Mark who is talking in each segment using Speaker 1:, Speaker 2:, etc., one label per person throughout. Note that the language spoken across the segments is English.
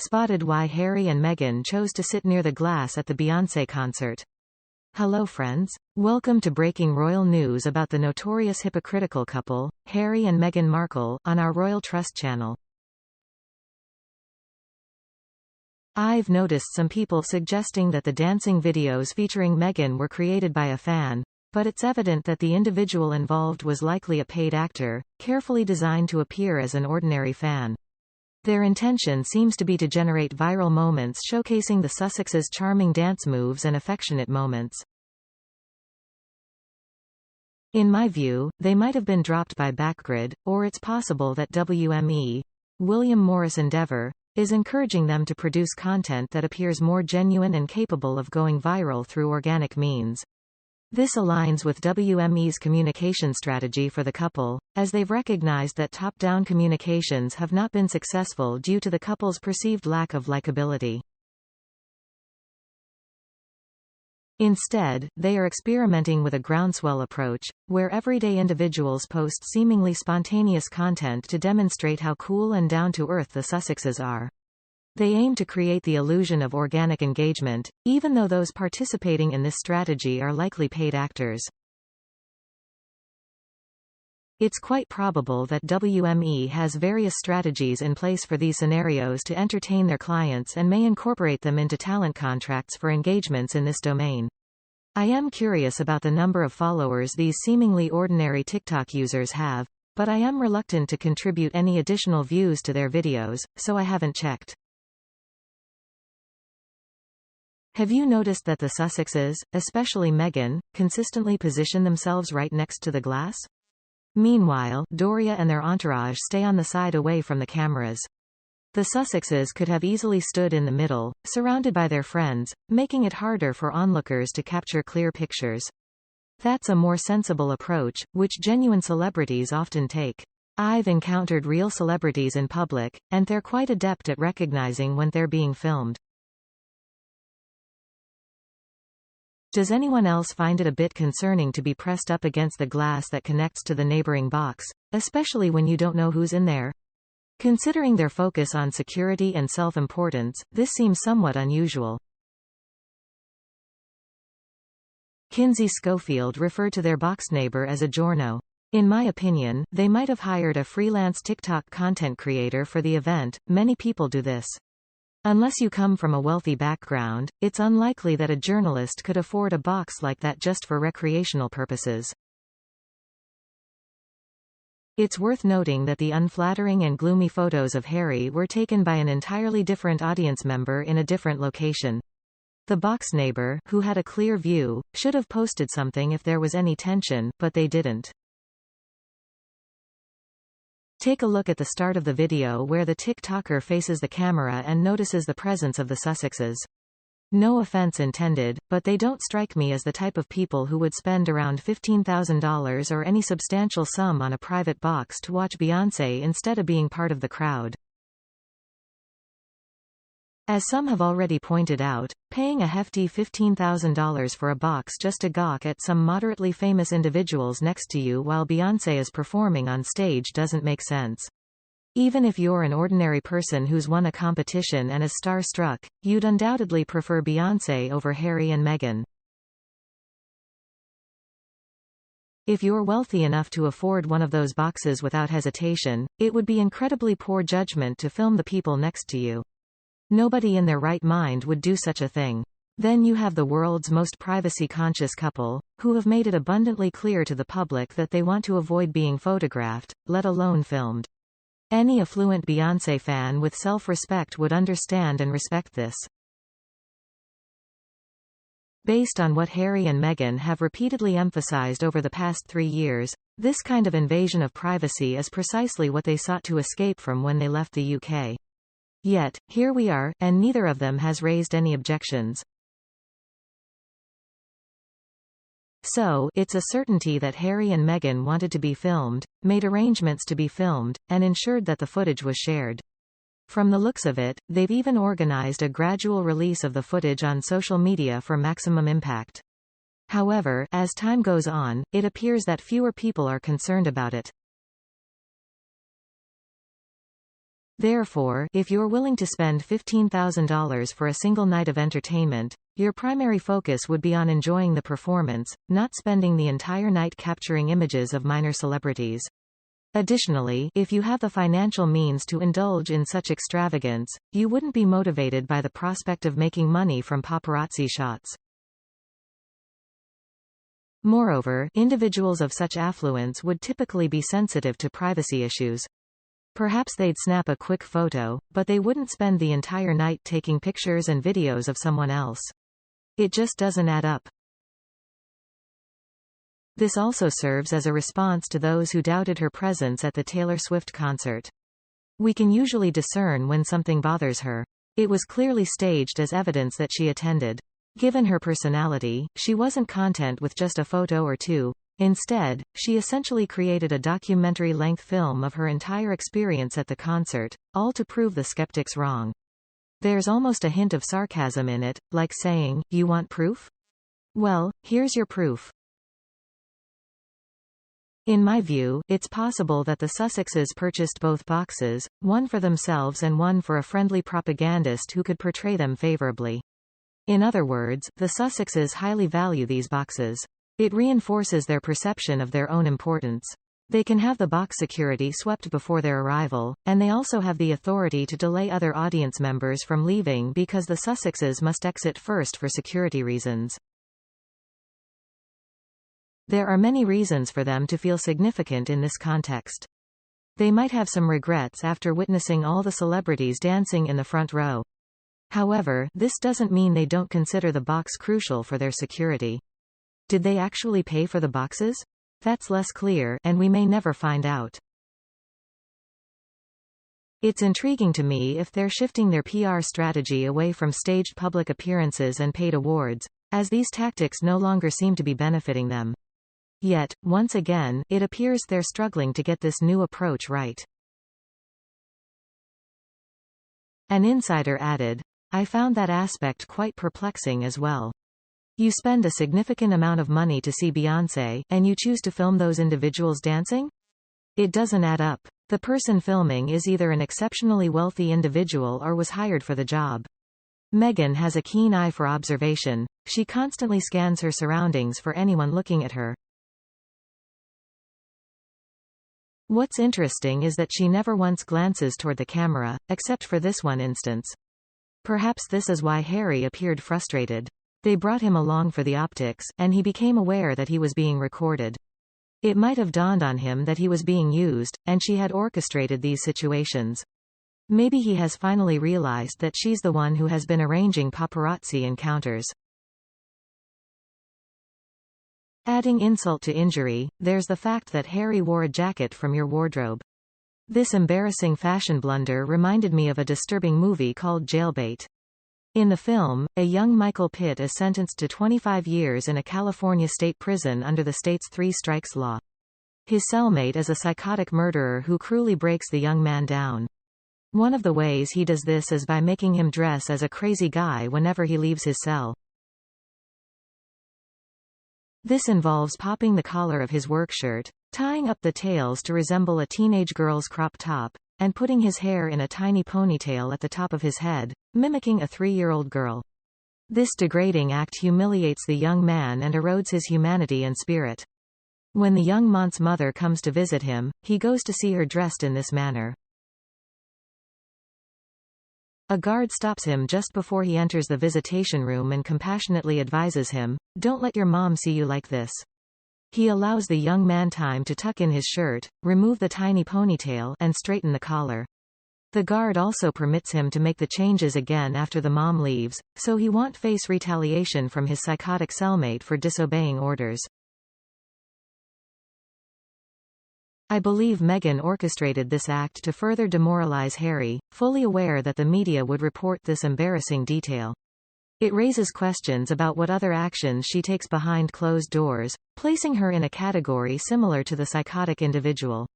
Speaker 1: spotted why Harry and Meghan chose to sit near the glass at the Beyonce concert. Hello friends. Welcome to breaking royal news about the notorious hypocritical couple, Harry and Meghan Markle, on our Royal Trust channel. I've noticed some people suggesting that the dancing videos featuring Meghan were created by a fan, but it's evident that the individual involved was likely a paid actor, carefully designed to appear as an ordinary fan. Their intention seems to be to generate viral moments showcasing the Sussexes' charming dance moves and affectionate moments. In my view, they might have been dropped by Backgrid, or it's possible that WME, William Morris Endeavour, is encouraging them to produce content that appears more genuine and capable of going viral through organic means. This aligns with WME's communication strategy for the couple, as they've recognized that top-down communications have not been successful due to the couple's perceived lack of likability. Instead, they are experimenting with a groundswell approach, where everyday individuals post seemingly spontaneous content to demonstrate how cool and down-to-earth the Sussexes are. They aim to create the illusion of organic engagement, even though those participating in this strategy are likely paid actors. It's quite probable that WME has various strategies in place for these scenarios to entertain their clients and may incorporate them into talent contracts for engagements in this domain. I am curious about the number of followers these seemingly ordinary TikTok users have, but I am reluctant to contribute any additional views to their videos, so I haven't checked. Have you noticed that the Sussexes, especially Meghan, consistently position themselves right next to the glass? Meanwhile, Doria and their entourage stay on the side away from the cameras. The Sussexes could have easily stood in the middle, surrounded by their friends, making it harder for onlookers to capture clear pictures. That's a more sensible approach, which genuine celebrities often take. I've encountered real celebrities in public, and they're quite adept at recognizing when they're being filmed. Does anyone else find it a bit concerning to be pressed up against the glass that connects to the neighboring box, especially when you don't know who's in there? Considering their focus on security and self-importance, this seems somewhat unusual. Kinsey Schofield referred to their box neighbor as a giorno. In my opinion, they might have hired a freelance TikTok content creator for the event. Many people do this. Unless you come from a wealthy background, it's unlikely that a journalist could afford a box like that just for recreational purposes. It's worth noting that the unflattering and gloomy photos of Harry were taken by an entirely different audience member in a different location. The box neighbor, who had a clear view, should have posted something if there was any tension, but they didn't. Take a look at the start of the video where the TikToker faces the camera and notices the presence of the Sussexes. No offense intended, but they don't strike me as the type of people who would spend around $15,000 or any substantial sum on a private box to watch Beyonce instead of being part of the crowd. As some have already pointed out, paying a hefty $15,000 for a box just to gawk at some moderately famous individuals next to you while Beyonce is performing on stage doesn't make sense. Even if you're an ordinary person who's won a competition and is star-struck, you'd undoubtedly prefer Beyonce over Harry and Meghan. If you're wealthy enough to afford one of those boxes without hesitation, it would be incredibly poor judgment to film the people next to you. Nobody in their right mind would do such a thing. Then you have the world's most privacy-conscious couple, who have made it abundantly clear to the public that they want to avoid being photographed, let alone filmed. Any affluent Beyonce fan with self-respect would understand and respect this. Based on what Harry and Meghan have repeatedly emphasized over the past 3 years, this kind of invasion of privacy is precisely what they sought to escape from when they left the UK. Yet, here we are, and neither of them has raised any objections. So, it's a certainty that Harry and Meghan wanted to be filmed, made arrangements to be filmed, and ensured that the footage was shared. From the looks of it, they've even organized a gradual release of the footage on social media for maximum impact. However, as time goes on, it appears that fewer people are concerned about it. Therefore, if you're willing to spend $15,000 for a single night of entertainment, your primary focus would be on enjoying the performance, not spending the entire night capturing images of minor celebrities. Additionally, if you have the financial means to indulge in such extravagance, you wouldn't be motivated by the prospect of making money from paparazzi shots. Moreover, individuals of such affluence would typically be sensitive to privacy issues. Perhaps they'd snap a quick photo, but they wouldn't spend the entire night taking pictures and videos of someone else. It just doesn't add up. This also serves as a response to those who doubted her presence at the Taylor Swift concert. We can usually discern when something bothers her. It was clearly staged as evidence that she attended. Given her personality, she wasn't content with just a photo or two. Instead, she essentially created a documentary-length film of her entire experience at the concert, all to prove the skeptics wrong. There's almost a hint of sarcasm in it, like saying, "You want proof? Well, here's your proof." In my view, it's possible that the Sussexes purchased both boxes, one for themselves and one for a friendly propagandist who could portray them favorably. In other words, the Sussexes highly value these boxes. It reinforces their perception of their own importance. They can have the box security swept before their arrival, and they also have the authority to delay other audience members from leaving because the Sussexes must exit first for security reasons. There are many reasons for them to feel significant in this context. They might have some regrets after witnessing all the celebrities dancing in the front row. However, this doesn't mean they don't consider the box crucial for their security. Did they actually pay for the boxes? That's less clear, and we may never find out. It's intriguing to me if they're shifting their PR strategy away from staged public appearances and paid awards, as these tactics no longer seem to be benefiting them. Yet, once again, it appears they're struggling to get this new approach right. An insider added, "I found that aspect quite perplexing as well. You spend a significant amount of money to see Beyonce, and you choose to film those individuals dancing? It doesn't add up. The person filming is either an exceptionally wealthy individual or was hired for the job." Meghan has a keen eye for observation. She constantly scans her surroundings for anyone looking at her. What's interesting is that she never once glances toward the camera, except for this one instance. Perhaps this is why Harry appeared frustrated. They brought him along for the optics, and he became aware that he was being recorded. It might have dawned on him that he was being used, and she had orchestrated these situations. Maybe he has finally realized that she's the one who has been arranging paparazzi encounters. Adding insult to injury, there's the fact that Harry wore a jacket from your wardrobe. This embarrassing fashion blunder reminded me of a disturbing movie called Jailbait. In the film, a young Michael Pitt is sentenced to 25 years in a California state prison under the state's 3 strikes law. His cellmate is a psychotic murderer who cruelly breaks the young man down. One of the ways he does this is by making him dress as a crazy guy whenever he leaves his cell. This involves popping the collar of his work shirt, tying up the tails to resemble a teenage girl's crop top, and putting his hair in a tiny ponytail at the top of his head, mimicking a 3-year-old girl. This degrading act humiliates the young man and erodes his humanity and spirit. When the young man's mother comes to visit him, he goes to see her dressed in this manner. A guard stops him just before he enters the visitation room and compassionately advises him, "Don't let your mom see you like this." He allows the young man time to tuck in his shirt, remove the tiny ponytail, and straighten the collar. The guard also permits him to make the changes again after the mom leaves, so he won't face retaliation from his psychotic cellmate for disobeying orders. I believe Meghan orchestrated this act to further demoralize Harry, fully aware that the media would report this embarrassing detail. It raises questions about what other actions she takes behind closed doors, placing her in a category similar to the psychotic individual.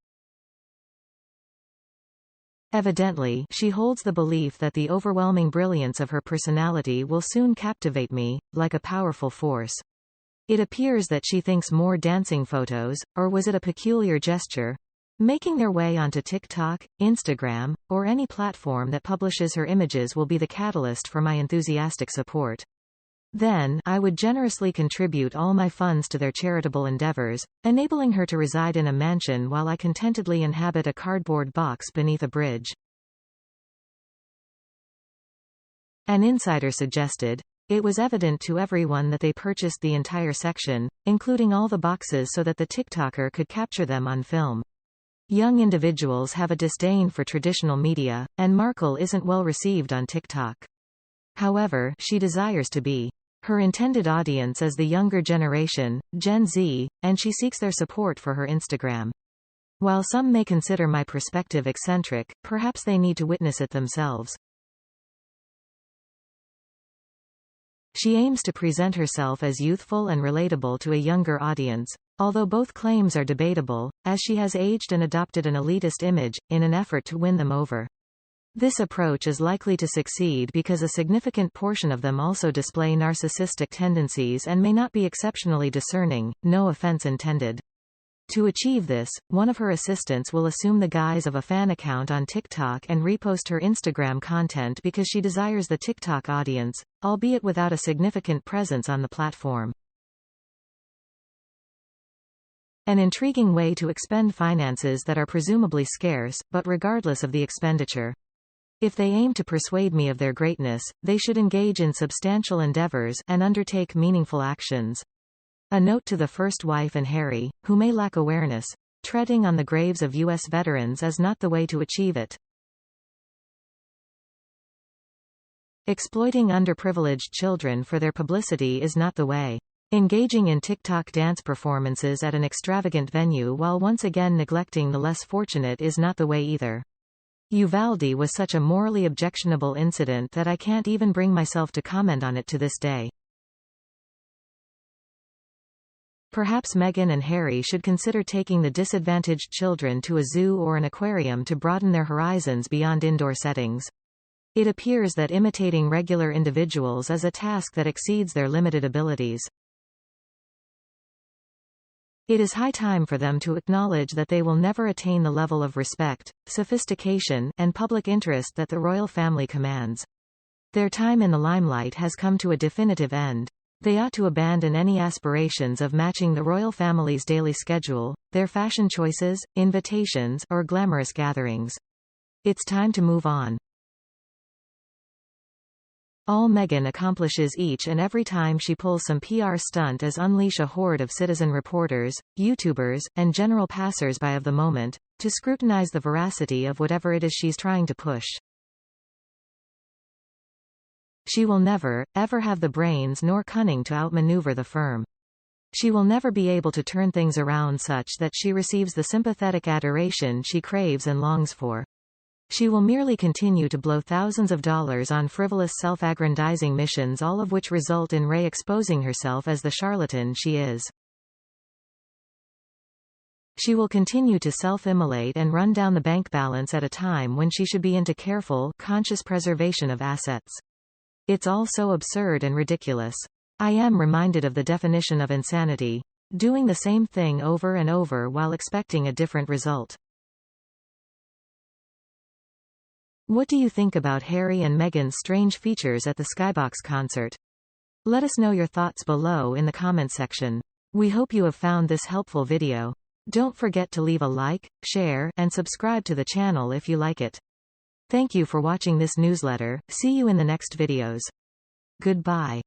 Speaker 1: Evidently, she holds the belief that the overwhelming brilliance of her personality will soon captivate me, like a powerful force. It appears that she thinks more dancing photos, or was it a peculiar gesture, Making their way onto TikTok, Instagram, or any platform that publishes her images will be the catalyst for my enthusiastic support. Then, I would generously contribute all my funds to their charitable endeavors, enabling her to reside in a mansion while I contentedly inhabit a cardboard box beneath a bridge. An insider suggested, "It was evident to everyone that they purchased the entire section, including all the boxes so that the TikToker could capture them on film." Young individuals have a disdain for traditional media, and Markle isn't well received on TikTok. However, she desires to be. Her intended audience is the younger generation, Gen Z, and she seeks their support for her Instagram. While some may consider my perspective eccentric, perhaps they need to witness it themselves. She aims to present herself as youthful and relatable to a younger audience, although both claims are debatable, as she has aged and adopted an elitist image, in an effort to win them over. This approach is likely to succeed because a significant portion of them also display narcissistic tendencies and may not be exceptionally discerning, no offense intended. To achieve this, one of her assistants will assume the guise of a fan account on TikTok and repost her Instagram content because she desires the TikTok audience, albeit without a significant presence on the platform. An intriguing way to expend finances that are presumably scarce, but regardless of the expenditure. If they aim to persuade me of their greatness, they should engage in substantial endeavors and undertake meaningful actions. A note to the first wife and Harry, who may lack awareness. Treading on the graves of U.S. veterans is not the way to achieve it. Exploiting underprivileged children for their publicity is not the way. Engaging in TikTok dance performances at an extravagant venue while once again neglecting the less fortunate is not the way either. Uvalde was such a morally objectionable incident that I can't even bring myself to comment on it to this day. Perhaps Meghan and Harry should consider taking the disadvantaged children to a zoo or an aquarium to broaden their horizons beyond indoor settings. It appears that imitating regular individuals is a task that exceeds their limited abilities. It is high time for them to acknowledge that they will never attain the level of respect, sophistication, and public interest that the royal family commands. Their time in the limelight has come to a definitive end. They ought to abandon any aspirations of matching the royal family's daily schedule, their fashion choices, invitations, or glamorous gatherings. It's time to move on. All Meghan accomplishes each and every time she pulls some PR stunt is unleash a horde of citizen reporters, YouTubers, and general passers-by of the moment, to scrutinize the veracity of whatever it is she's trying to push. She will never, ever have the brains nor cunning to outmaneuver the firm. She will never be able to turn things around such that she receives the sympathetic adoration she craves and longs for. She will merely continue to blow thousands of dollars on frivolous self-aggrandizing missions, all of which result in Ray exposing herself as the charlatan she is. She will continue to self-immolate and run down the bank balance at a time when she should be into careful, conscious preservation of assets. It's all so absurd and ridiculous. I am reminded of the definition of insanity: doing the same thing over and over while expecting a different result. What do you think about Harry and Meghan's strange features at the Skybox concert? Let us know your thoughts below in the comments section. We hope you have found this helpful video. Don't forget to leave a like, share, and subscribe to the channel if you like it. Thank you for watching this newsletter. See you in the next videos. Goodbye.